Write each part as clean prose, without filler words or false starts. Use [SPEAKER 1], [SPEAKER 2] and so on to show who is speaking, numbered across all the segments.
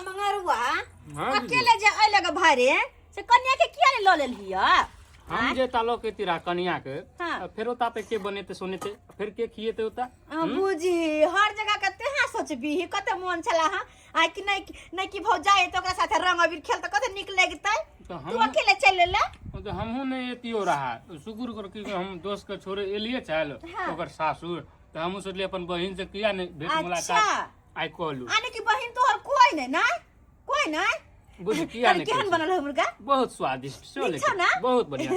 [SPEAKER 1] मंगरुआ
[SPEAKER 2] हाँ
[SPEAKER 1] अकेले जे अइले ग भारे से कन्या के किया ले ल लेलिया
[SPEAKER 2] हम जे तालो के तिरा कनिया के
[SPEAKER 1] हाँ।
[SPEAKER 2] फिर ओता पे के बनेते सोनेते फिर के खिएते ओता
[SPEAKER 1] बुझी हर जगह के तेहा सोचबी कते मन छला हां आ कि नहीं कि भौ जाए तो ओकरा साथे रंग अबीर खेल त कते निक लगतै
[SPEAKER 2] तो
[SPEAKER 1] तू अकेले चल ले
[SPEAKER 2] तो हमहू ने एतियो रहा शुक्र कर कि हम दोस्त के छोरे एलिए चल
[SPEAKER 1] हाँ।
[SPEAKER 2] ओकर सासुर तो हमहू सोचले अपन बहिन से किया ने भेंट
[SPEAKER 1] अच्छा।
[SPEAKER 2] मुलाकात आई कहलू
[SPEAKER 1] आने की बहिन तोहर कोई नहीं
[SPEAKER 2] बुझ किया ने
[SPEAKER 1] केहन बनल है मुर्गा
[SPEAKER 2] बहुत स्वादिष्ट चले
[SPEAKER 1] अच्छा ना?
[SPEAKER 2] बहुत बढ़िया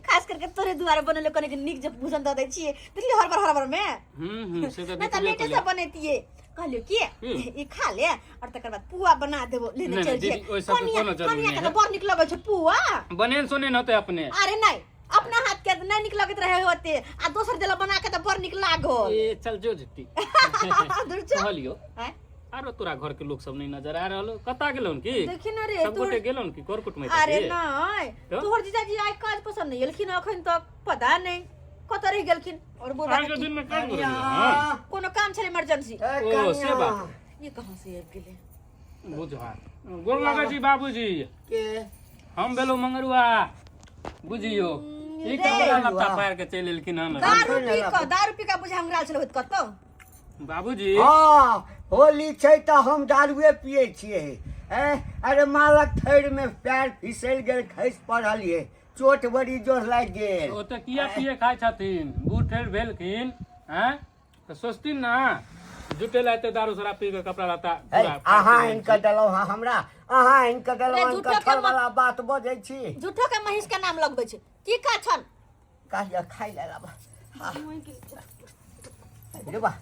[SPEAKER 1] खास करके तोरे द्वारा बनल कने के निक जब भोजन द दै छिए दिल्ली हरबर में
[SPEAKER 2] से तो
[SPEAKER 1] मैं त
[SPEAKER 2] देखबे
[SPEAKER 1] लेटे से
[SPEAKER 2] कलिया
[SPEAKER 1] बनैतिए कहलियो की ई खा ले और तकर बाद पुआ बना देबो लेने
[SPEAKER 2] नहीं,
[SPEAKER 1] चल
[SPEAKER 2] दीदी,
[SPEAKER 1] जे
[SPEAKER 2] ओइ सब के कोनो जरूरी
[SPEAKER 1] कनिया
[SPEAKER 2] नहीं
[SPEAKER 1] के
[SPEAKER 2] है।
[SPEAKER 1] तो बड़ निक लगै छै पुआ
[SPEAKER 2] बनेन सोने न होते अपने
[SPEAKER 1] अरे नहीं अपना हाथ के नहीं निक लगत रहे होते आ दोसर देला बना के त बड़ निक लागल
[SPEAKER 2] ए चल जो जत्ती
[SPEAKER 1] दूर चल
[SPEAKER 2] कहलियो
[SPEAKER 1] हैं?
[SPEAKER 2] आरो तोरा घर के लोग सब नहीं नजर आ रहलो कता गेलोन की
[SPEAKER 1] देखी ना रे
[SPEAKER 2] सब गोटे गेलोन की कोरकुट में
[SPEAKER 1] अरे नहीं
[SPEAKER 2] तो?
[SPEAKER 1] तोहर जीजाजी आइ काज पसंद नहीं एलखिन अखन तक पता नहीं कत रह गेलखिन और बोल
[SPEAKER 2] आज के दिन में काम करेगा हां
[SPEAKER 1] कोनो काम छले इमरजेंसी
[SPEAKER 2] ओ से बात
[SPEAKER 1] ये कहां से आबि गेले
[SPEAKER 2] बुझा गोर लगा जी बाबूजी
[SPEAKER 3] के
[SPEAKER 2] हम बेलो मंगरुआ बुझियो ई
[SPEAKER 1] रे
[SPEAKER 2] कपड़ा लत्ता फाड़ के चल एलखिन हन
[SPEAKER 1] दारू पी का बुझा हमरा छले होत कत
[SPEAKER 2] बाबूजी
[SPEAKER 3] हाँ होली छै त हम दारुए पिए छिए अरे मालक थैर में पैर फिसल गेल खसि पड़लिए चोट बड़ी जोर लागि गेल
[SPEAKER 2] ओ त किया पिए खाय छथिन बूढ़ भेलखिन हैं तो सोचथिन ना जुटे लाते दारू शराब पी के कपड़ा लत्ता पूरा
[SPEAKER 3] अहाँ इनका देलौ हाँ हमरा अहाँ इनका देलौ
[SPEAKER 1] रे, झूठो के
[SPEAKER 3] कठोर वाला बात बजै छी
[SPEAKER 1] झूठो के महिष के नाम लगबै छै की का छन
[SPEAKER 3] काहिया खाइ ले लाबा हाँ रे बा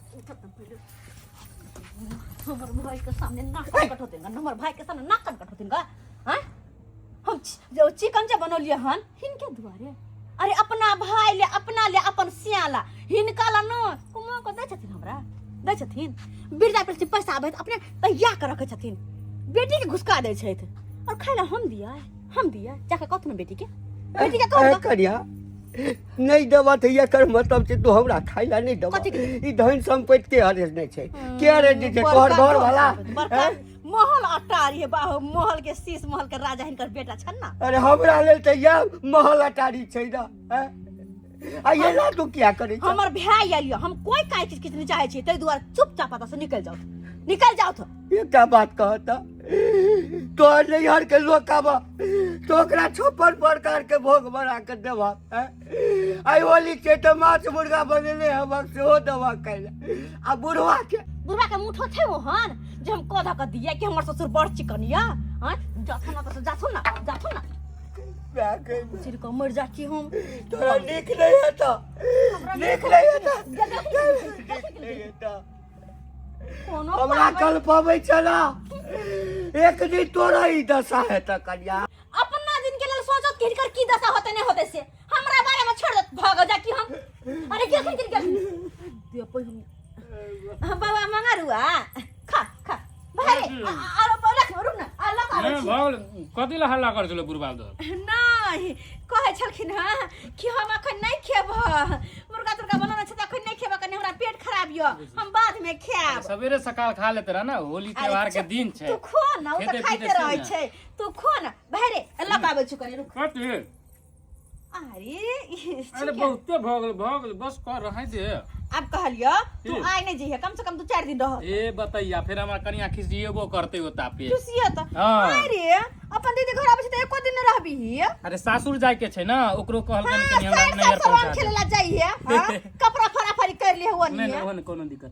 [SPEAKER 1] हमर भाई के सामने नाक कट होतेगा हमर भाई के सामने नाक कट होतेगा हैं हम जो चिकन जे बनलिए हन हिनके दुआरे अरे अपना भाई ले अपन सियाला हिनका ला न कुमा को दै छथिन हमरा दै छथिन बिरजा पे पैसा आबै अपने तैयार कर रखे छथिन बेटी के घुसका दै छथि और खाइला हम दिया जाके कहथुन बेटी के कहू
[SPEAKER 3] करिया नहीं देबा त एकर मतलब छै तू हमरा खाइला नहीं देबा
[SPEAKER 1] कथी के?
[SPEAKER 3] ई धन संपत्ति के हरेस नहीं छै के रे जे छै तोहर घर वाला
[SPEAKER 1] महल अटारी है बाहु महल के शीश महल के राजा हिनकर बेटा छन ना
[SPEAKER 3] अरे हमरा लेल त या महल अटारी छै ना आ ये ला तू क्या करे छ
[SPEAKER 1] हमर भाई आइयो हम कोई काई चीज किछ नहीं चाहे छी तै दुआरे चुपचाप से निकल जाओ तो
[SPEAKER 3] ये क्या बात कहता तो नैहर के लोग आबा तो ओकरा 56 प्रकार के भोग बना के देबा आई होली के त माछ मुर्गा बनेले हम से हो देबा कैला आ बुढ़वा के
[SPEAKER 1] मुठो थे वो हन जे हम कोधा कर दिया कि हमर ससुर बड़ चिकनिया हां जाथो ना
[SPEAKER 3] क्या के
[SPEAKER 1] सिर को मर जाती हम
[SPEAKER 3] तोरा निक नहीं है निक नहीं है
[SPEAKER 1] कोनो
[SPEAKER 3] हमरा कल पाबै छला एक दिन तोरा ही दशा है त कन्या
[SPEAKER 1] अपना दिन के लेल सोचत कि हिनकर की दशा होते नहीं होते से हमरा बारे में छोड़ दे भाग जा कि हम अरे क्या दे हम बाबा मंगारुआ खा भाई अरे रुक ना अल्लाह का
[SPEAKER 2] भाग कथि ला हल्ला कर छलो बुढ़बा दो
[SPEAKER 1] नहीं कहे छलखिन हां कि हम अखन नहीं खेब मुर्गा तुर्गा बनाना छै त अखन नहीं खेब कने हमरा पेट खराब यो हम बाद में खाएब
[SPEAKER 2] सवेरे सकाल खा लेते रह ना होली त्योहार के दिन छै
[SPEAKER 1] तू खो ना ओ त
[SPEAKER 2] खेते
[SPEAKER 1] खाइते
[SPEAKER 2] पीते
[SPEAKER 1] रहै
[SPEAKER 2] छी
[SPEAKER 1] छै तू खो ना बहरे अल्लाह पाबै छु कने रुक
[SPEAKER 2] कथि
[SPEAKER 1] अरे
[SPEAKER 2] बहुते भगल बस कर रहे दे
[SPEAKER 1] अब कहलियो तू आइ नहीं जइहे कम से कम 2-4 दिन रह
[SPEAKER 2] ए बताइया फिर हमरा कनिया खिसिएबो करते होता पे
[SPEAKER 1] खुशिया त
[SPEAKER 2] हाँ।
[SPEAKER 1] अरे अपन दीदी घर आबै छै त एको दिन न रहबी
[SPEAKER 2] अरे सासुर जाय के छै ना ओकरो कहल कनी हमरा नैहर पहुंचा दे
[SPEAKER 1] खेले ला जाइए कपड़ा फराफरी कर लिए हुआ
[SPEAKER 2] नहीं
[SPEAKER 1] नहीं
[SPEAKER 2] नहीं कोनो दिक्कत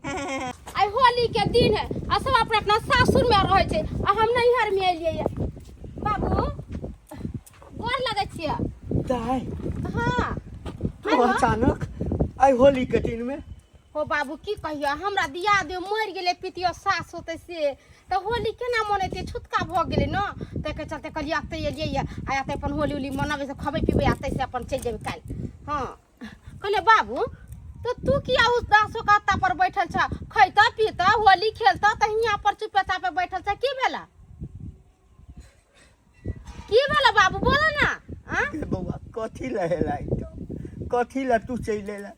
[SPEAKER 4] आई होली के दिन है आ सब अपना अपना सासुर में रहे छै आ हम नैहर में एलिए बाबू गोर लगै छियै
[SPEAKER 3] दाई
[SPEAKER 1] हां
[SPEAKER 3] तो अचानक आई होली के दिन में
[SPEAKER 4] हो बाबू की कहियो हमरा दिया दे मर गेले पितियो सास होते से त होली केना मनेते छुटका भ गेले न त के चलते कहलिए आते एलिए आ आते अपन होली उली मनाबे से खबे पीबे आते से अपन चल जेबे काल हां कहले बाबू तो तू किया उस दासो काता पर बैठल छ खैता पीता होली खेलता त हिया पर चुपचाप पे बैठल छ की भेला बाबू बोला ना
[SPEAKER 3] बउआ कथी लहेला कथी ला तू चलेला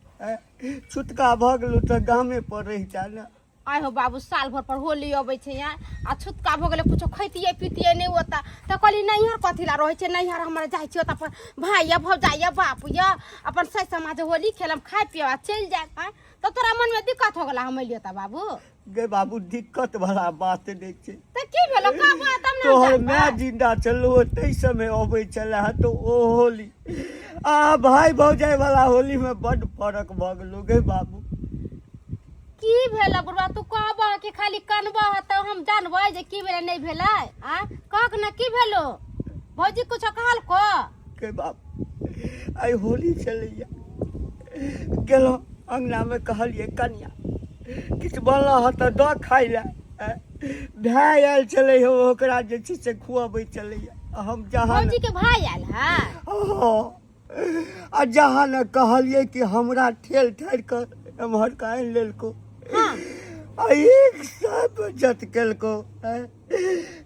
[SPEAKER 3] छुटका भ गेलू त गामे पर रही जा ना
[SPEAKER 4] आय हो बाबू साल भर पर होली अबै छै यहाँ आ छुटका भ गेलै कुछो खैतिए पीतिए नहीं होता तो कहली नैहर कथी ला रहे छै नैहर हमरा जाइ छियो त अपन भाई या भौजाई या बाप या अपन सही समाज होली खेलम खाय पियो आ चल जाए तो तोरा मन में दिक्कत हो गेला हम लियो त बाबू
[SPEAKER 3] गे बाबू दिक्कत वाला बात नहीं छै
[SPEAKER 4] त की भेलो का बात हम
[SPEAKER 3] तोहर
[SPEAKER 4] ना
[SPEAKER 3] मैं जिंदा चलो तै समय अबै चला तो ओ होली आ भाई भौजाई वाला होली में बड़ फर्क भ गेलो गे बाबू
[SPEAKER 4] की भेला बुढ़वा तू कहबा कि खाली कनबा त हम जानबै जे की भेलै नहीं भेलै आ कहक ना की भेलो भौजी कुछ कहल को
[SPEAKER 3] के बाबू आई होली चलैया गेलो अंगना में कहलिए कन्या किछ बनला ह त द खाइ ले भाई आयल चले हो ओकरा जे छै से खुआबै चलैया हम जहां
[SPEAKER 4] भौजी के भाई आयल है
[SPEAKER 3] आ जहां न कहलिए कि हमरा ठेल ठार कर एम्हर का आनि लेलको
[SPEAKER 4] हाँ
[SPEAKER 3] आ एक सब जत केलको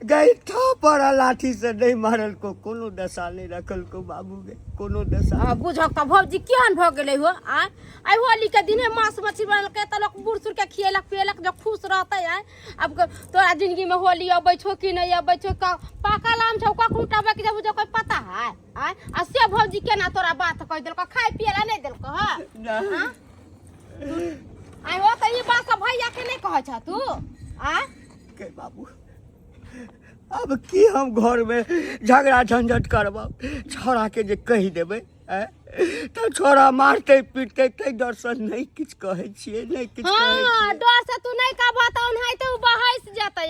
[SPEAKER 3] गई थापर आ लाठी से नहीं मारल को कोनो दशा नहीं रखल को बाबू गे कोनो दशा
[SPEAKER 4] हाँ बुझक त भौजी केहन भ गेलै हो आई होली के दिन मांस मछली बनल के त लोग बूढ़ सूढ़ के खियलक पियलक जो खुश रहते है अब तोरा जिंदगी में होली अबै छौ कि नहीं अबै छौ पाका लाम छौ का कुटाबे के जब कोई पता है आ से भौजी केना तोरा बात कह देलको खाय पियला नहीं देलको हां आई हो त ई बात सब भैया के नहीं कहै छ तू
[SPEAKER 3] के बाबू अब की हम घर में झगड़ा झंझट करब छोड़ा के जे कहि देबै तो छोड़ा मारते पीटते तै डर से नहीं किछ कहै छियै नहीं किछ कहै
[SPEAKER 4] हां
[SPEAKER 3] छियै
[SPEAKER 4] डर से तू नहीं कहबा त ओनहाई तो बहस जेतै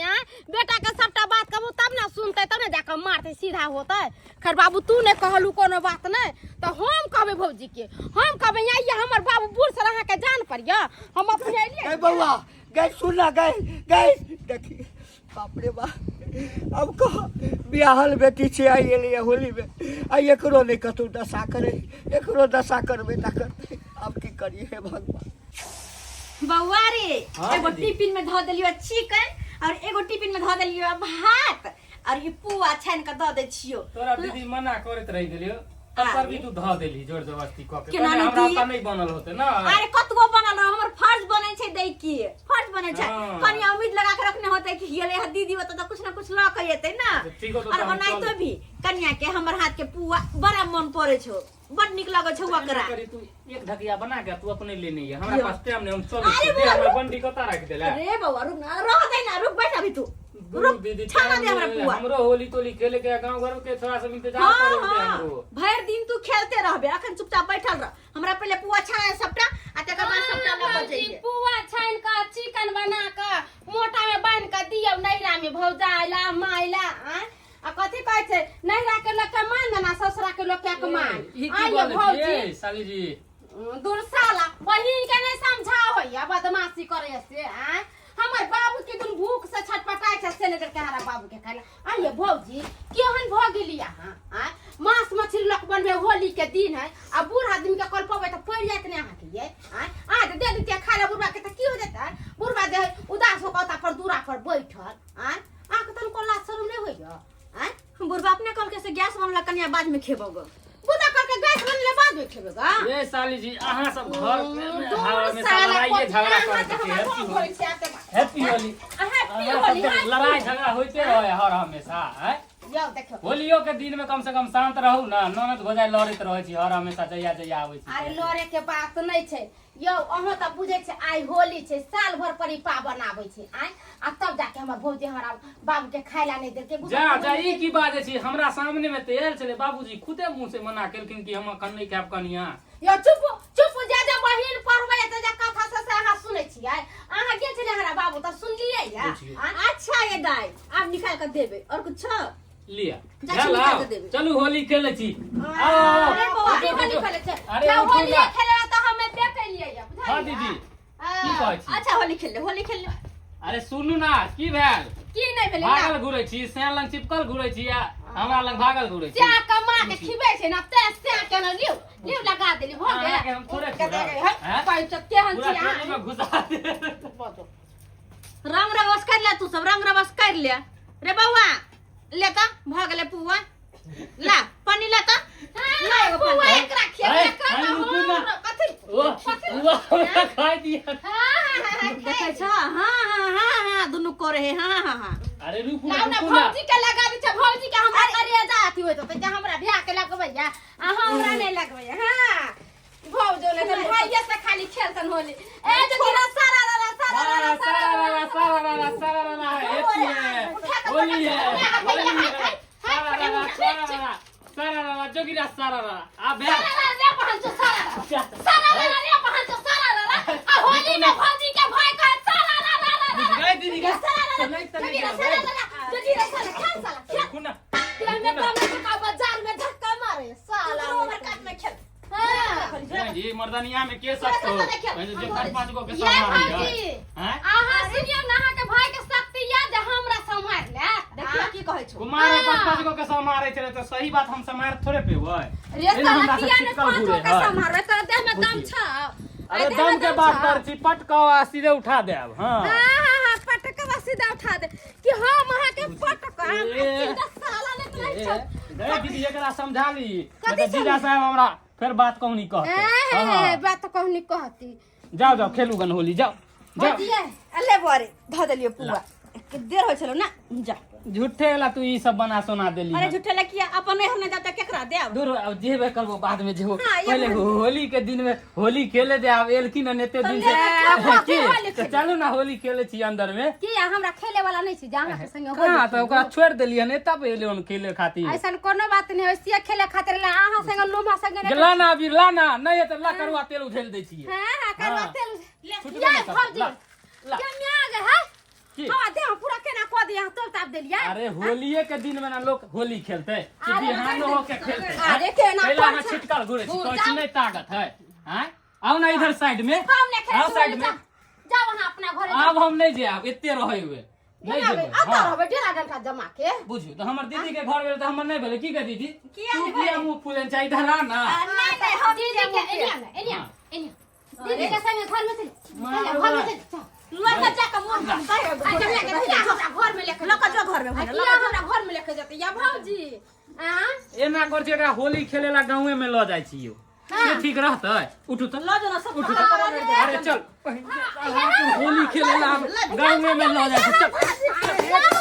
[SPEAKER 4] बेटा के सबटा बात कहबू तब ना सुनतै तब ना जाके मारतै सीधा होतै खैर बाबू तू ने कहलू कोनो बात नहीं तो हम कहबे भौजी के हम कहबे ये हमर बाबू बूढ़ से अहाँ के जान पड़िया हम अपने एलिए
[SPEAKER 3] ए बौआ गई सुनना गई देखी बाप रे बा अब कह बियाहल बेटी छे आई एलिए होली में आ एकरो नहीं कतौ दशा करे एकरो दशा करबे ना करते अब की करिए हे भगवान
[SPEAKER 1] बउआ रे
[SPEAKER 2] हाँ
[SPEAKER 1] एगो
[SPEAKER 2] दीदी।
[SPEAKER 1] टिफिन में धो देलियो चिकन और एगो टिफिन में धो देलियो भात और ये पुआ छान के दे दै छियो
[SPEAKER 2] तोरा दीदी मना करत रही गेलियो तब पर भी तू ध देली जोर जबरदस्ती क के
[SPEAKER 1] केना
[SPEAKER 2] पहले
[SPEAKER 1] नहीं
[SPEAKER 2] हमरा
[SPEAKER 1] दी?
[SPEAKER 2] त नहीं बनल होते ना
[SPEAKER 1] अरे कतगो बनल रहो हमर फर्ज बने छै दै की फर्ज बने छै
[SPEAKER 2] हाँ।
[SPEAKER 1] कनिया उम्मीद लगा के रखने होते कि ये ले दीदी होता तो कुछ ना कुछ ला के येते ना
[SPEAKER 2] तो ठीक हो तो
[SPEAKER 1] और
[SPEAKER 2] हम
[SPEAKER 1] बनाई
[SPEAKER 2] चल।
[SPEAKER 1] तो भी कनिया के हमर हाथ के पुआ बड़ा मन पड़े छो बड़ निक लगे छो ओकरा
[SPEAKER 2] करी तू एक ढकिया बना के तू अपने लेने है हमरा
[SPEAKER 1] यो।
[SPEAKER 2] पास टाइम नहीं हम चल
[SPEAKER 1] अरे
[SPEAKER 2] दे हमरा
[SPEAKER 1] वो-
[SPEAKER 2] बंडी कता रख देला
[SPEAKER 1] अरे बउआ रुक ना रह दे ना रुक बैठ अभी तू रुक
[SPEAKER 2] दीदी
[SPEAKER 1] छाना दे हमरा पुआ
[SPEAKER 2] हमरो होली तोली खेले के गांव घर के थोड़ा सा इंतजार
[SPEAKER 1] हाँ
[SPEAKER 2] करे होते
[SPEAKER 1] हाँ
[SPEAKER 2] हमरो
[SPEAKER 1] भर दिन तू खेलते रहबे अखन चुपचाप बैठल रह हमरा पहले पुआ छाना सबटा आ तकर बाद सबटा लग जाइए
[SPEAKER 4] पुआ छान का चिकन बना का मोटा में बांध का दियो नैरा में भौजाइला माइला आ कथी कहै छै नैरा के लोग के मान देना ससुरा के लोग के मान
[SPEAKER 2] ई की
[SPEAKER 4] आइए
[SPEAKER 2] बोले
[SPEAKER 4] भौजी
[SPEAKER 2] छियै साली जी
[SPEAKER 4] दूर साला बहिन के नहीं समझाओ या बदमाशी करे से हमर बाबू के तुम भूख से छटपटाई छै से लेकर के हमारा बाबू के खाना आइए भौजी केहन भ गेली अहाँ मांस मछली लोग बनबे होली के दिन है आ बूढ़ आदमी के कल पवे त पड़ जात ने अहाँ के ये आज दे देते खा ले बुढ़वा के त की हो जाता बुढ़वा दे उदास हो कता पर दूरा पर बैठल आ के तन को लाज शर्म नहीं होइयो
[SPEAKER 1] बुढ़वा अपने कल के से गैस बनला कनिया बाद में खेबोग
[SPEAKER 4] बुढ़ा करके गैस बनले बाद में खेबेगा
[SPEAKER 2] ये साली जी अहाँ सब घर में
[SPEAKER 4] दूर
[SPEAKER 2] हवा में
[SPEAKER 4] साला
[SPEAKER 2] लड़ाई झगड़ा
[SPEAKER 4] कोई
[SPEAKER 2] करते
[SPEAKER 4] हमरा
[SPEAKER 2] हैं
[SPEAKER 4] घर होई छै आते
[SPEAKER 2] हैप्पी होली
[SPEAKER 4] हैप्पी
[SPEAKER 2] अहाँ
[SPEAKER 4] होली
[SPEAKER 2] सबके लड़ाई झगड़ा होते रहे हर हमेशा हैं
[SPEAKER 4] यो देखो
[SPEAKER 2] होलियो के दिन में कम से कम शांत रहू ना ननद भोजाई लड़ैत रहै छी हर हमेशा जया जया आबै छी
[SPEAKER 4] अरे लड़े के बात नहीं छै यो अहाँ त बुझे छै आई होली छै साल भर पर ई पाबन आबै छै आ तब जाके हमर भौजी हमरा बाबू के खाइला नहीं देलके
[SPEAKER 2] जा ई की बाजे छी हमरा सामने में तेल छले बाबूजी खुदे मुंह से मना केलखिन कि हम अखन नहीं खाब कनिया
[SPEAKER 4] यो चुप चुप जा बहिन पढ़बै त जा कथा से अहाँ सुनै छियै अहाँ गेल छले हमरा बाबू त सुनलियै या
[SPEAKER 1] अच्छा ये दाई आप निकाल कर देबे और कुछ
[SPEAKER 2] लिया
[SPEAKER 1] जा
[SPEAKER 2] चल
[SPEAKER 1] निकाल
[SPEAKER 2] आओ
[SPEAKER 1] के देबे
[SPEAKER 2] चलू होली खेले छी
[SPEAKER 4] अरे बौआ होली खेले छै
[SPEAKER 2] अरे
[SPEAKER 4] ना
[SPEAKER 2] उठू
[SPEAKER 4] होली
[SPEAKER 2] ना।
[SPEAKER 4] खेले त हमे देखे लियै या बुझाइया
[SPEAKER 2] हाँ दीदी की कहै छी
[SPEAKER 1] अच्छा होली खेल ले
[SPEAKER 2] अरे सुनू ना की भेल
[SPEAKER 4] की नहीं भेलै
[SPEAKER 2] भागल घुरै छी सैन लंग चिपकल घुरै छी आ हमरा लंग भागल घुरै छी
[SPEAKER 4] त्या कमा के खिबै छै ना ते से के न लिउ लगा देली भ गेल
[SPEAKER 2] अहाँके हम थोड़े खिबै, हैं?
[SPEAKER 4] पाइ छ केहन
[SPEAKER 2] पूरा
[SPEAKER 4] छी
[SPEAKER 2] थैली में घुसा दे
[SPEAKER 1] रंग रवस कर ले तू सब रंग रवस कर ले रे बउआ ले का भ गेले पुआ ला पानी ला त ला एगो
[SPEAKER 4] फुआ
[SPEAKER 1] पानी
[SPEAKER 4] एकरा खेबे
[SPEAKER 2] अरे,
[SPEAKER 4] कर
[SPEAKER 2] अरे, रुकू ना।
[SPEAKER 4] कथी
[SPEAKER 2] वो हमरा खाई दिया।
[SPEAKER 1] देखै छ हां दुनु करे है हां
[SPEAKER 2] अरे रुकू
[SPEAKER 4] लाउ ना
[SPEAKER 2] रुकू ना।
[SPEAKER 4] भौजी के लगा दी छ भौजी के हमरा करिया जाती होय त हमरा बियाह के लगबैया आ हमरा नहीं लगबैया हां भौजो ले त भैया से खाली खेलतन होली ए जोगिरा सारा रा सारा रा
[SPEAKER 2] सारा होली है सारा जोगिरा सारा आ बे
[SPEAKER 4] रे पहन जो सारा रे पहन जो सारा आ होली में भौजी के भाई का सारा
[SPEAKER 2] गए दीदी का
[SPEAKER 4] जोगिरा सारा खेल साला
[SPEAKER 2] कुना
[SPEAKER 4] खेल में का बाजार में धक्का मारे साला
[SPEAKER 1] ओवर काट में खेल
[SPEAKER 2] जी मर्दानिया में के सकतो जो 5 गो के
[SPEAKER 4] ये
[SPEAKER 2] सामान
[SPEAKER 4] भौजी
[SPEAKER 2] है
[SPEAKER 4] आहा सुनियो नहा के भाई के शक्ति याद है हमरा संभाल ले
[SPEAKER 1] देखियो की कहै छ
[SPEAKER 2] कुमार 5 गो के समारे छले तो सही बात हम समार थोड़े पेबै
[SPEAKER 1] रे साला किया ने 5 गो के संभार त देह में दम छ
[SPEAKER 2] अरे दम के बात कर छी पटका सीधे उठा देब हां
[SPEAKER 1] हां पटका सीधा उठा दे कि हम अहाँ के पटका सीधा साला निकलै छ
[SPEAKER 2] दे दीदी एकरा समझा ली जीजा साहब हमरा फिर बात कहनी कहते
[SPEAKER 4] ए बात तो कहनी कहती
[SPEAKER 2] जाओ जाओ खेलू गन होली जाओ जाओ
[SPEAKER 1] दिए अल्ले बोरे ध देलियो पूरा एक देर होय छलो ना जा
[SPEAKER 2] झूठे ला तू ई सब बना सोना देली
[SPEAKER 1] अरे झूठे लकिया अपन नहीं हमने जाता केकरा देब
[SPEAKER 2] दूर अब जेबे करबो बाद में जो
[SPEAKER 1] हाँ, ये
[SPEAKER 2] पहले होली के दिन में होली खेले दे अब एलकी न नेते दिन से
[SPEAKER 1] होली
[SPEAKER 2] तो चलू ना होली खेले छी अंदर में
[SPEAKER 4] कि हमरा खेले वाला नहीं छी जाना के संगे
[SPEAKER 2] हां तो ओकरा छोड़ देलिए ने तब एले उन खेले खातिर
[SPEAKER 4] ऐसन कोनो बात नहीं होइसिया खेले खातिर ला आहा संगे लोमा संगे
[SPEAKER 2] गेला ना अभी लाना नहीं है तो ला करवा तेल उझेल दे छी
[SPEAKER 4] हां करवा
[SPEAKER 2] हाँ।
[SPEAKER 4] तेल
[SPEAKER 2] छुटबो
[SPEAKER 4] ले
[SPEAKER 2] नहीं करता,
[SPEAKER 4] भौजी
[SPEAKER 2] ला, ला।
[SPEAKER 4] के में आ गए है
[SPEAKER 2] की?
[SPEAKER 4] हवा दे पूरा केना को दिया तो ताप देलिया
[SPEAKER 2] अरे होलिये के दिन में ना लोग होली खेलते कि बिहानो होके खेलते
[SPEAKER 1] अरे केना
[SPEAKER 2] पहला में छिटकल घुरे छी कोई नहीं ताकत है हैं आओ ना इधर साइड में
[SPEAKER 4] हम ने खेले
[SPEAKER 2] आओ साइड में
[SPEAKER 4] जाओ वहां अपना घरे
[SPEAKER 2] अब हम नहीं जाब एते रहे हुए नहीं जेबै
[SPEAKER 4] आता
[SPEAKER 2] हां
[SPEAKER 4] रहबे डेरा डंका जमा के
[SPEAKER 2] बुझू तो हमर दीदी के घर भेल तो हमर नहीं भेले की कह दीदी
[SPEAKER 1] किया
[SPEAKER 2] तू
[SPEAKER 1] नहीं
[SPEAKER 2] किया मुंह फूलन चाहिए इधर आ ना
[SPEAKER 1] नहीं हम
[SPEAKER 4] दीदी के एनिया दीदी के संगे घर में चल घर में चल
[SPEAKER 1] लड़का जाके मोन घर में लेके लड़का जो घर में
[SPEAKER 4] हमरा घर में लेके जाते या भौजी हां
[SPEAKER 2] एना कर जेकरा होली खेलेला गांवे में ल जाय छी यो ये ठीक रहतै उठू तो
[SPEAKER 1] लो जो ना सब
[SPEAKER 2] अरे चल तू होली खेलेला गांवे में ल जाय छी चल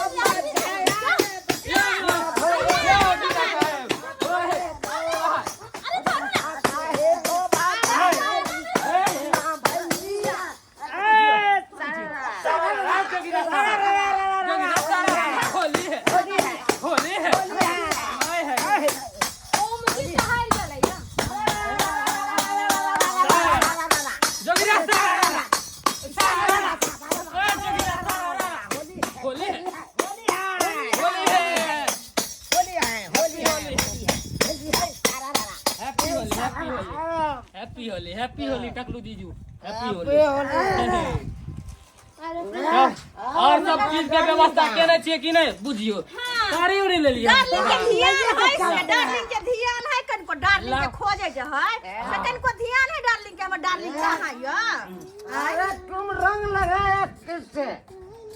[SPEAKER 2] हैप्पी होली टकलू जीजू हैप्पी होली और सब चीज के व्यवस्था केने छिए कि नहीं बुझियो सारी उड़ी ले लिया
[SPEAKER 1] डार्लिंग के ध्यान है कन को डार्लिंग के खोजे जे है कन को ध्यान है डार्लिंग के हमर डार्लिंग कहां यो
[SPEAKER 3] अरे तुम रंग लगाया किससे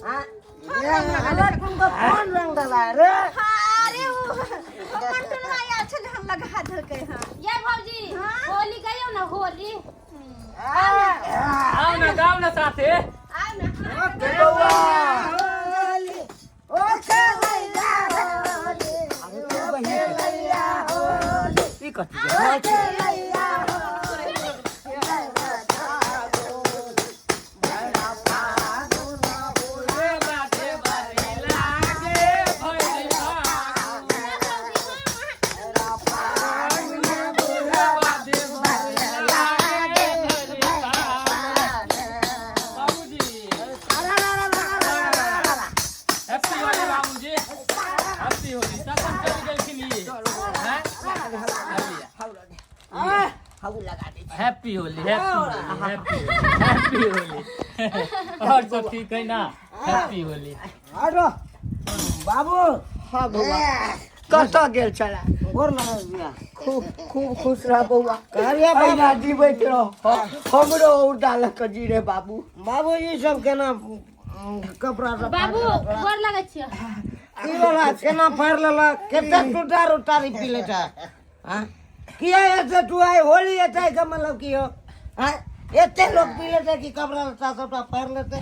[SPEAKER 3] हाँ? अरे तुमको कौन रंग डाला रे
[SPEAKER 1] अरे हमर टुनवा या छल हम लगा धर के हां
[SPEAKER 4] ये भौजी होली गयो ना होली
[SPEAKER 2] आओ ना गाओ ना साथे
[SPEAKER 4] आ ना
[SPEAKER 3] ओके बउआ होली ओके भैया होली ओके भैया होली
[SPEAKER 2] ई कथि
[SPEAKER 3] ओके भैया
[SPEAKER 2] हैप्पी होली हैप्पी होली और सब ठीक है ना हैप्पी होली
[SPEAKER 3] अरे बाबू हाँ बउआ कत गेल छला गोर लगा दिया खूब खूब खुश रह बउआ कहलिए बउआ जीवैत रहो हमरो उड़ाल के जी रे बाबू बाबू ई सब केना कपड़ा सब
[SPEAKER 4] बाबू गोर लगै छियै
[SPEAKER 3] की वाला केना फाड़ लेला केते टूटा उतारी पी लेता हां किया ऐसे तू आई होली एते का मतलब की हो हां एते लोग पी लेते कि कपड़ा लता सबटा फाड़ लेते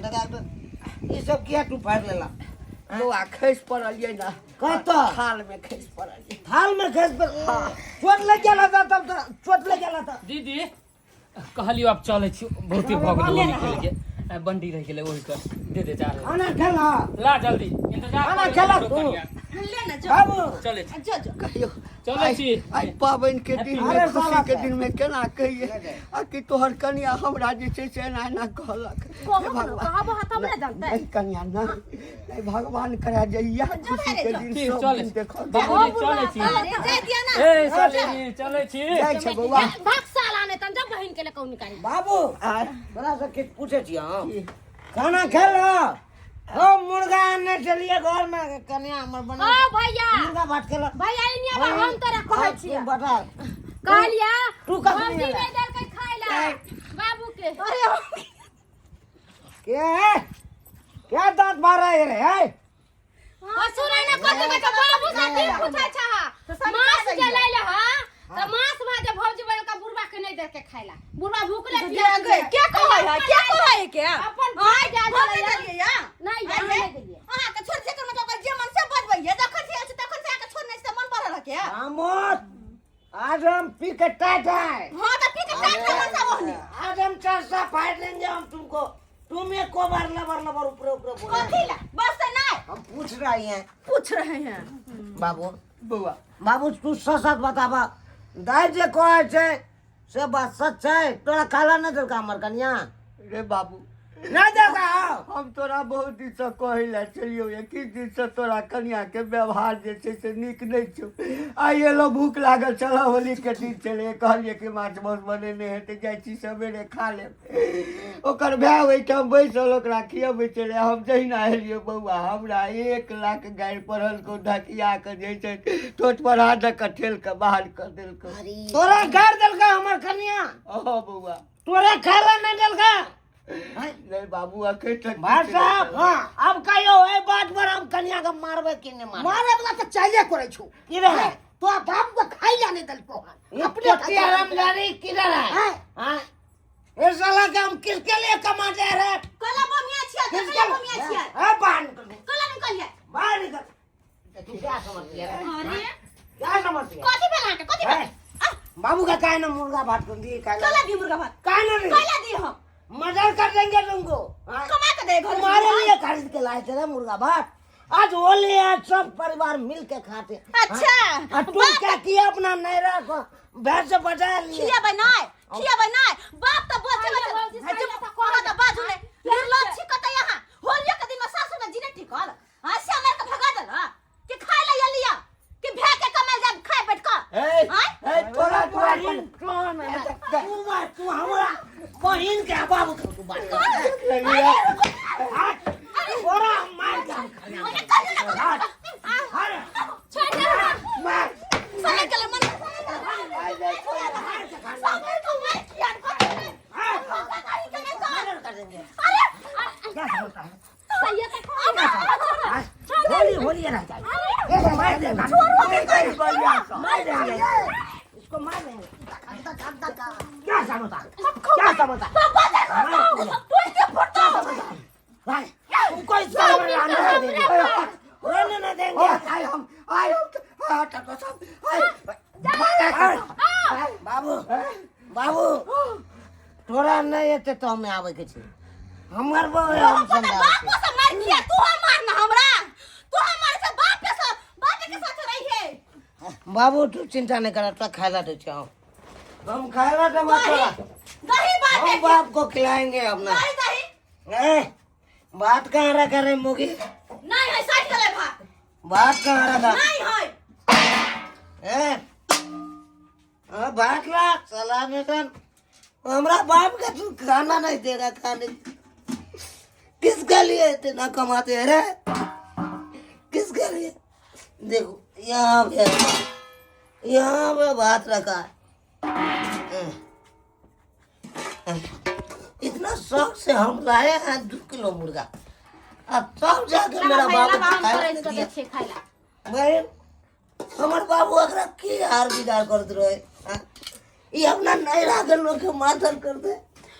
[SPEAKER 3] लगा दो ये सब किया तू फाड़ लेला
[SPEAKER 5] तो खस पड़लिए ना
[SPEAKER 3] कहतो
[SPEAKER 5] थाल में खस पड़लिए
[SPEAKER 3] थाल में खस पर चोट लग गेला था तब तो चोट लग गेला था
[SPEAKER 2] दीदी कहलियो आप चले छी बहुते भग गेल निकल के बंडी रह गेले ओही कर दे दे चार
[SPEAKER 3] खाना खेला
[SPEAKER 2] ला जल्दी इंतजार
[SPEAKER 3] खाना
[SPEAKER 2] कर
[SPEAKER 3] खेला तू
[SPEAKER 1] ले ना जो
[SPEAKER 3] बाबू
[SPEAKER 2] चले छी
[SPEAKER 1] जो जो
[SPEAKER 5] कहियो
[SPEAKER 2] चले छी
[SPEAKER 5] आई पाबन के दिन
[SPEAKER 3] अरे
[SPEAKER 5] में खुशी
[SPEAKER 3] साला
[SPEAKER 5] के दिन में केना कहिए आ कि तोहर कनिया हमरा जे छै से एना एना कहलक
[SPEAKER 1] कहबो हाथ हमरा जानते
[SPEAKER 5] नहीं कनिया नहीं भगवान करे जइया खुशी के दिन
[SPEAKER 2] ठीक
[SPEAKER 5] सब
[SPEAKER 2] चले
[SPEAKER 5] दिन देखो
[SPEAKER 2] बाबूजी चले छी
[SPEAKER 1] अरे दे दिया ना
[SPEAKER 2] ए साली चले छी
[SPEAKER 5] जाय छै बौआ
[SPEAKER 4] भाग साला ने तन जब बहिन के ले कौन निकाली
[SPEAKER 3] बाबू
[SPEAKER 5] आ
[SPEAKER 3] बड़ा से किछ पूछे छी हम खाना खेलो ओ मुर्गा आने चलिए घर में कन्या हमर बना
[SPEAKER 4] ओ भैया
[SPEAKER 3] मुर्गा भात खेलो
[SPEAKER 4] भैया इनिया बा हम तोरा कहै छियै
[SPEAKER 3] बता
[SPEAKER 4] कहलिया
[SPEAKER 3] तू कब
[SPEAKER 4] हम
[SPEAKER 3] नहीं
[SPEAKER 4] दी
[SPEAKER 3] आया?
[SPEAKER 4] नहीं देल के खाइ ला बाबू के
[SPEAKER 1] अरे
[SPEAKER 3] के क्या दांत मारा है रे है
[SPEAKER 4] हसुर ने कथि में बाबू से दिन पूछै छ मांस के लैले ह त मांस भाजे भौजी बल का बुढ़वा के नहीं देल के खाइला बुढ़वा भूखले
[SPEAKER 1] क्या कहै है क्या कहै है क्या
[SPEAKER 4] अपन भाई जा
[SPEAKER 1] हम
[SPEAKER 4] जा
[SPEAKER 1] नहीं दिया
[SPEAKER 4] नहीं जा नहीं दिए
[SPEAKER 1] अहाँ के छोड़ से मतलब जे मन से बजबैया जखन से अछि तखन से आके छोड़ नहीं से मन पड़ल है क्या
[SPEAKER 3] आमोद आज हम पी के टाइट है
[SPEAKER 1] हां तो ठीक है टाइट सब होने
[SPEAKER 3] आज हम चासा फाड़ देंगे हम तुमको तुम एक को बार लबर ऊपर ऊपर बोल
[SPEAKER 1] कथि ला बस से नहीं
[SPEAKER 3] हम पूछ रहे हैं
[SPEAKER 1] पूछ रहे हैं
[SPEAKER 3] बाबू
[SPEAKER 5] बौआ
[SPEAKER 3] बाबू तू सच बताबा दाई जे कहै छै से बात सच छै तोरा खाला नहीं देलका हमर कन्या
[SPEAKER 5] रे बाबू
[SPEAKER 3] नहीं देलका
[SPEAKER 5] हम तोरा बहुत दिन से कहले चलियो किस दिन से तोरा कन्या के व्यवहार जे छै से नीक नहीं छौ आई एलो भूख लागल चल होली के दिन चले कहलिए कि माछ मांस बनेने है तो जाइ छी सवेरे खा ले ओकर भाय ओइठाम बैसल ओकरा खियबै चले हम जहिना एलियो बौआ हमरा 1 लाख गाय पढ़ल को ढकिया के जे छै ठोट पर हाथ के ठेल के बाहर कर देलको
[SPEAKER 3] तोरा घर देलका हमर कन्या
[SPEAKER 5] ओ बौआ
[SPEAKER 3] तोरा खाला नहीं देलका
[SPEAKER 5] नहीं बाबू अके तक
[SPEAKER 3] भाई साहब हां अब कहियो ए बात पर हम कन्या के मारबे कि नहीं मारबे
[SPEAKER 6] मारे वाला तो चाइले करे छु
[SPEAKER 3] की रे
[SPEAKER 6] तो बाप को खाई जाने दल को
[SPEAKER 3] अपने हरामजादी किधर है हां ए साला के हम किसके लिए कमाते हैं
[SPEAKER 1] कला बमिया छिया कला बमिया छिया
[SPEAKER 3] ए बाहर निकल
[SPEAKER 1] कला निकलिए
[SPEAKER 3] बाहर निकल तू क्या समझती है
[SPEAKER 1] अरे
[SPEAKER 3] क्या समझती है
[SPEAKER 1] कथि भेला के कथि भेला
[SPEAKER 3] बाबू का काय ना मुर्गा भात को दी काय
[SPEAKER 1] कला दी मुर्गा भात
[SPEAKER 3] काय ना
[SPEAKER 1] कला दी हम
[SPEAKER 3] मदद कर देंगे तुमको
[SPEAKER 1] कमा के दे घर
[SPEAKER 3] तुम्हारे लिए खरीद के लाए थे ना मुर्गा भात आज होली है सब परिवार मिल के खाते
[SPEAKER 1] अच्छा
[SPEAKER 3] और तुम क्या किया अपना नैरा को भैंस से बचा लिया
[SPEAKER 1] खिया बनाए बाप तो बोलते कहा तो बाजू ने निर्लज्ज कत यहां होलिया के दिन में सासू ने जिने ठिकल हां से हमर के भगा देल कि खाए ले लिया कि भे के कमाल जा खाए बैठ का
[SPEAKER 5] ए तोरा
[SPEAKER 3] तू हमारा बहिन के बाबू के तू बात कर बोरा मार जा
[SPEAKER 1] अरे कर ना
[SPEAKER 3] अरे
[SPEAKER 1] छोड़ दे
[SPEAKER 3] मार
[SPEAKER 1] समय के मन समय को मैं किया
[SPEAKER 3] कर देंगे
[SPEAKER 1] अरे
[SPEAKER 3] क्या होता है
[SPEAKER 1] सही है
[SPEAKER 3] होली होली रह जाए ये मार देगा मार देंगे इसको मार देंगे क्या समझता भाई तुमको इसका रहने नहीं देंगे बाबू बाबू तोरा नहीं एते तो हमें आवे के छै हमर
[SPEAKER 1] बाप को से मार किया तू मारना हमरा तू हमारे से बाप के साथ रही है
[SPEAKER 3] बाबू तू चिंता नहीं कर तो खाला दे चाहो हम खाला तो मत करा
[SPEAKER 1] दही बात
[SPEAKER 3] हम बाप को खिलाएंगे अपना
[SPEAKER 1] दही
[SPEAKER 3] बात कहाँ रखा रे मुगी
[SPEAKER 1] नहीं है साइड करे भात
[SPEAKER 3] बात कहाँ रखा
[SPEAKER 1] नहीं है
[SPEAKER 3] बात ला सलाह बेटन हमरा बाप का तू खाना नहीं देगा खाने किसके लिए इतना कमाते हैं रे किसके लिए देखो यहाँ पे बात रखा है इतना
[SPEAKER 7] बड़ा शौक से हम लाए हैं 2 किलो मुर्गा, अब तब जाके मेरा बाबू खाए दिया। बहन हमार बाबू अगर की हार बिगाड़ करत रहे, ये अपना नहीं राखल लोग के माथर कर दे।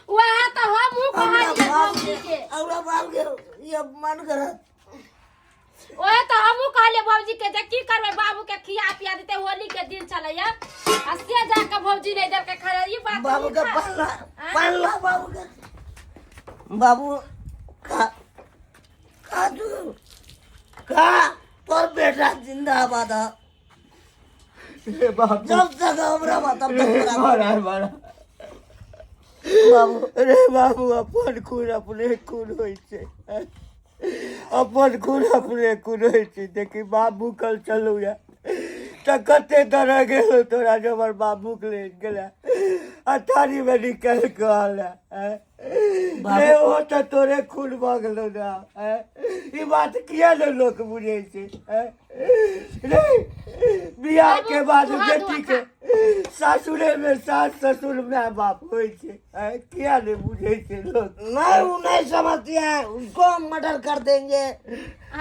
[SPEAKER 4] वह तो हम कहलिए भौजी के,
[SPEAKER 7] हमरा बाप के ये अपमान करत।
[SPEAKER 4] ओए तो हमहू कहले भौजी के जे की करबे, बाबू के खिया पिया देते, होली के दिन चलैया आ से जाके भौजी नहीं दर के खा। ये बात
[SPEAKER 7] बाबू के पाला बाबू के बाबू का तू का तोर बेटा जिंदाबाद है।
[SPEAKER 5] रे बाबू
[SPEAKER 7] जब तक हमरा तब तक
[SPEAKER 5] मारा मारा
[SPEAKER 7] बाबू
[SPEAKER 5] रे बाबू अपन खून अपने खून होइ छै, अपन खून अपने खून होइ छै। देखी बाबू कल चलू या तऽ कते तरह गेलो तोरा जब हमर बाबू के ले गेला अथारी में निकल के आला रे, ओ तऽ तोरे खून भऽ गेलो ना। ई बात किया ने लोक बुझे छै रे? बियाह के बाद बेटी के सासुरे में सास ससुर माय बाप होइ छै, किया नहीं बुझे छै लोग?
[SPEAKER 7] नहीं वो नहीं समझती है, उसको हम मर्डर कर देंगे,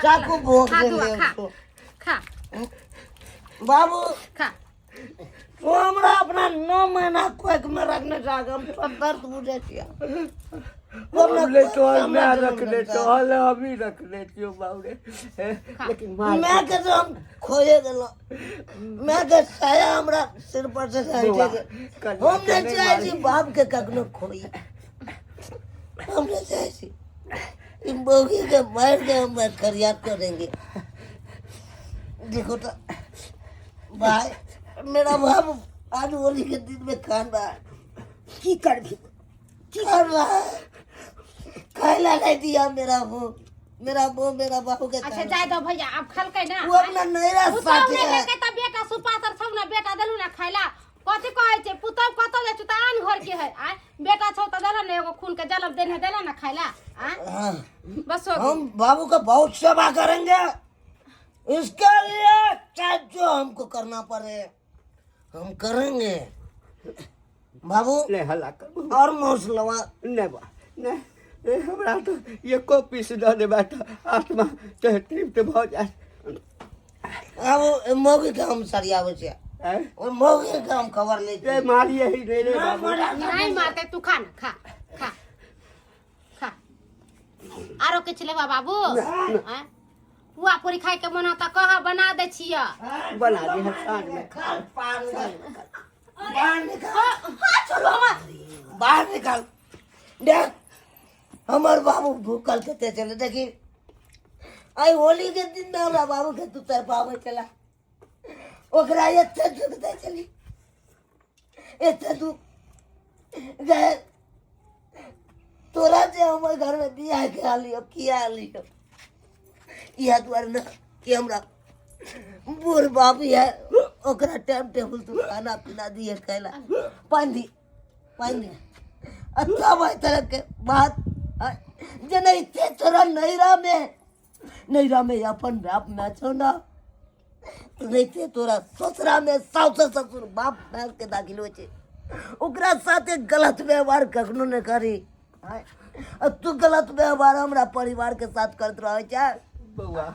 [SPEAKER 7] चाकू भोंक देंगे उसको।
[SPEAKER 4] खा
[SPEAKER 7] बाबू
[SPEAKER 4] खा
[SPEAKER 7] तो हमरा अपना 9 महीना कोख में रखने चाहे, हम तो दर्द बुझे छिया।
[SPEAKER 5] बोले तो मैं रखने तो हल हम ही रखने छियो बाबूरे, लेकिन मार
[SPEAKER 7] मैं के तो हम खोए गेलो, मैं के साया हमरा सिर पर से हटे के हम नहीं चाहे छी बाप के कखनो खोई। हम नहीं चाहे छी इन बोगी के मार के हम खरियात करेंगे। देखो तो भाई मेरा बाप आज होली के दिन में खान रहा है,
[SPEAKER 6] की करबी
[SPEAKER 7] कर रहा है, खाइला नहीं दिया मेरा बाबू के
[SPEAKER 4] अच्छा
[SPEAKER 7] खाना।
[SPEAKER 4] जाय दो भैया, अब खलकै ना
[SPEAKER 7] वो अपना नैरा
[SPEAKER 4] पुतौ
[SPEAKER 7] साथे
[SPEAKER 4] ने
[SPEAKER 7] है।
[SPEAKER 4] लेके त बेटा सुपातर छौ ना, बेटा देलु ना खाइला। कथि कहै छै पुतौ कतौ ले त आन घर के है, आ बेटा छौ त देला ने एगो खून के जलम देने देला ना खाइला।
[SPEAKER 7] हाँ,
[SPEAKER 4] बस हो
[SPEAKER 7] हम बाबू का बहुत सेवा करेंगे, इसके लिए चाहे जो हमको करना पड़े हम करेंगे। बाबू
[SPEAKER 5] ले हल्ला कर
[SPEAKER 7] और मौसलवा
[SPEAKER 5] ने बा ने ए हमरा तो ये को पीस द दे बेटा, आत्मा ते तृप्त भ जाए।
[SPEAKER 7] अब मौगी के हम सरियावे छे, ओ मौगी के हम खबर ले
[SPEAKER 5] ए मारिए ही नहीं रे बाबू।
[SPEAKER 4] नहीं मारते, तू खा ना, खा खा खा। आरो किछ लेबा बाबू? हैं पुआ पूरी खाए के मन त कह बना दे छिया।
[SPEAKER 5] बना दे हम साँझ में
[SPEAKER 7] बाहर निकाल, बाहर निकाल। देख हमार बाबू भूखल के चले, देखी आई होली के दिन में हमरा बाबू के तू तर पावे चला, ओकरा एते दुख दे चली, एते दुख जे तोरा जे हमर घर में बियाह के आली अब किया आली अब यह द्वार न कि हमरा बूढ़ बाबू है, ओकरा टाइम टेबल तू खाना पीना दिए खैला पानी दी तब आई तरह के बात जे नहीं थे तोरा नैरा में अपन बाप ना छो ना, नहीं थे तोरा ससुरा में सास ससुर बाप ना के दाखिल हो छे, ओकरा साथे गलत व्यवहार कखनो न करी। तू गलत व्यवहार हमरा परिवार के साथ करत रहे छे।
[SPEAKER 5] बउआ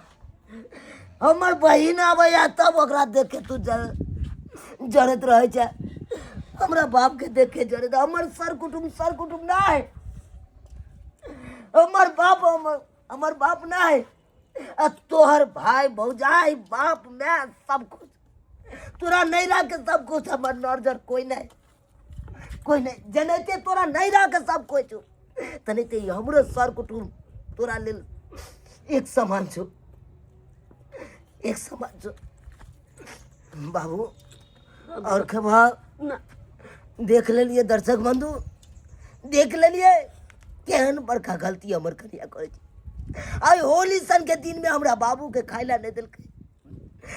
[SPEAKER 7] हमर बहिन आबैया तब ओकरा देख के तू जरत रहे छे, हमरा बाप के देख के जरत। हमर सर कुटुम ना है, हमर बाप ना है। तोहर भाई भौजाई बाप मैं सब कुछ, तोरा नैरा के सब कुछ हमर नर्जर कोई नहीं जनते तोरा नैरा के सब कुछ तनते हमरो सर कुटुम तोरा लेल एक समान छो। बाबू और खबर देख लेलिए दर्शक बंधु, देख लेलिए केहन बड़का गलती हमर कनिया करे छी। आई होली सन के दिन में हमरा बाबू के खाइला नहीं दिलकै,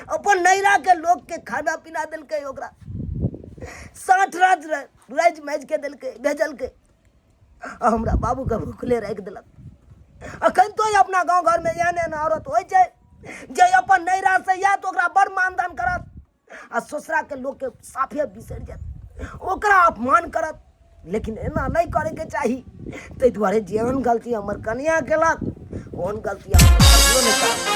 [SPEAKER 7] अपन नैरा के लोग के खाना पीना दिलकै, ओकरा 60 राज मैच के दिलकै भेजलकै, हमरा बाबू के भूखले राख देलक। अखन तो अपना गांव घर में एहन औरत होइ छै जे अपन नैरा से या तो ओकरा बड़ मानदान करत आ ससुरा के लोग के साफे बिसर जात, ओकरा अपमान करत, लेकिन एना नहीं करे के चाही। ताहि दुआरे जेहन गलती हमर कनिया केलक ओहन गलती हम कखनो नहीं करब।